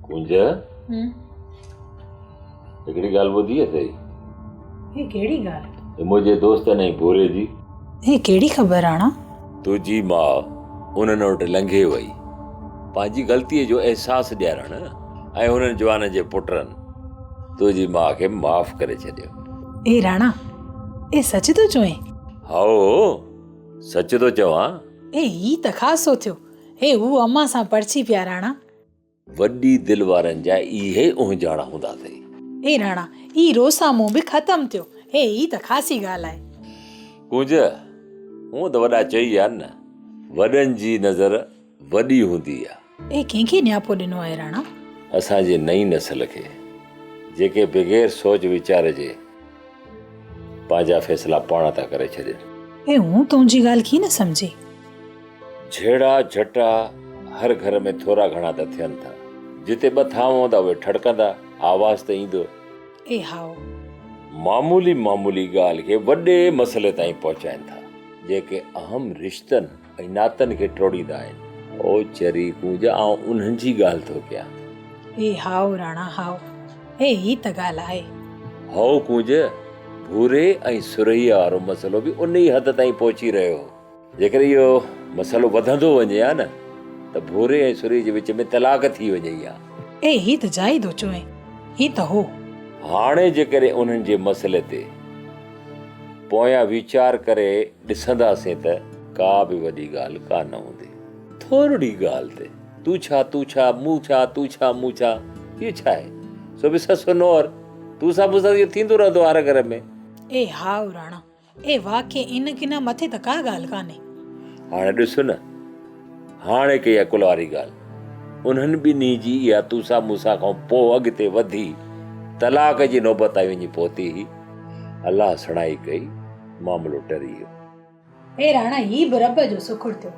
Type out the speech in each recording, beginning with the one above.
कुंज हिकिड़ी ॻाल्हि ॿुधी आहे सही? हे कहिड़ी ॻाल्हि? मुंहिंजे दोस्त ने भूरे जी हे कहिड़ी ख़बर राणा? तुंहिंजी माउ उन्हनि वटि लंघे वई, पंहिंजी ग़लतीअ जो अहसासु ॾियारणु ऐं हुननि जवान जे पुटनि तुंहिंजी माउ खे माफ़ करे छॾियो। ए राणा, ए सच थो चवें? हाओ सच थो चवां। ए ही त ख़ासो थियो। हे हू अम्मा सां परछी पिया राणा। वॾी दिलि वारनि जा इहे उहिंजाणा हूंदा अथई। ए राणा, ई रोसामो बि ख़तमु थियो। हे ही त ख़ासी ॻाल्हि आहे। कुंज हूअं त वॾा चई आहे न, वॾनि जी नज़र वॾी हूंदी आहे। ए कंहिंखे न्यापो ॾिनो आहे राणा? असांजे नई नस्ल खे, जेके बग़ैर सोच वीचार जे पंहिंजा फ़ैसिला पाण था करे छॾनि। ए हूं तुंहिंजी ॻाल्हि की न सम्झी। झेड़ा झटा हर घर में थोरा घणा त थियनि था। जिते ॿ थांव हूंदा उहे ठड़कंदा, आवाज़ त ईंदो। ए हाओ, मामूली मामूली ॻाल्हि खे वॾे मसइले ताईं पहुचाइनि था, जेके अहम रिश्तनि ऐं नातनि खे टोड़ींदा आहिनि। ओ चरी कुंज, आउं उन्हनि जी ॻाल्हि थो कयां। ए हाओ राणा हाओ, ए ही त ॻाल्हि आहे। हाओ कुंज, भूरे ऐं सुरैया वारो मसइलो बि उन ई हद ताईं पहुची रहियो। जेकर इहो मसइलो वधंदो वञे हा न, त भूरे ऐं सुरैया जे विच में तलाक थी वञे हा। ए ही त जाइदो चवें, ही त हो। हाणे जेकॾहिं उन्हनि जे मसइले ते पोयां वीचार करे ॾिसंदासीं त का बि वॾी ॻाल्हि कान हूंदी। थोरी ॻाल्हि ते तूं छा मूं छा तूं छा मूं छा, इहो छा आहे? सो बि ससु नोर तूं सां मूं सां इहो थींदो रहंदो हर घर में। ए हाओ राणा, ए वाकई इन किन मथे त का ॻाल्हि कान्हे। हाणे ॾिस न, हाणे कई आहे कुल वारी ॻाल्हि। उन्हनि ॿिन्ही जी इहा तूं सां मूं सां खां पोइ अॻिते वधी तलाक जी नौबत आई वञी पहुती ही। अलाह सणाई कई, मामलो टरी वियो। ए राणा, ही बि रब जो शुक्र थियो।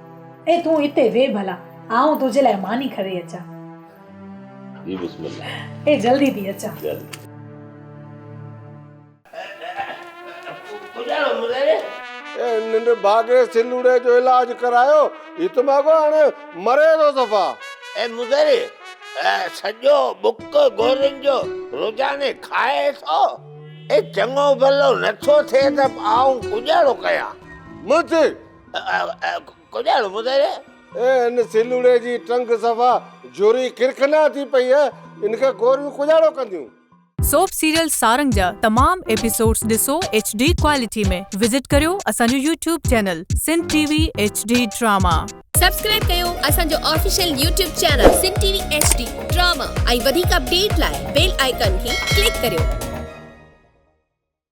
ए तूं हिते वे भला, आऊं तुंहिंजे लाइ मानी खणी अचां। जी बिस्मिल्लाह। ए जल्दी थी अचां। जल्दी। निंड भागे सिलूड़े जो इलाज करायो, ही तो मागो हाणे मरे थो सफ़ा। ए मुदरी सॼो बुक गोरियुनि जो रोज़ाने खाए थो। ए चङो भलो नथो थिए त आऊं गुजारो कयां। मुझे गुजारो मुदरी। ए इन सिलूड़े जी टंग सफ़ा जोरी किरखना थी पई है, इनखे गोरियूं गुजारो कंदियूं। सोप सीरियल सारंग जा तमाम एपिसोड्स ॾिसो HD क्वालिटी में। विजिट करियो असांजो YouTube channel Sindh TV HD drama. Subscribe कयो असांजो official YouTube channel Sindh TV HD drama ऐं वधीक अपडेट लाइ बेल आइकन खे क्लिक करियो।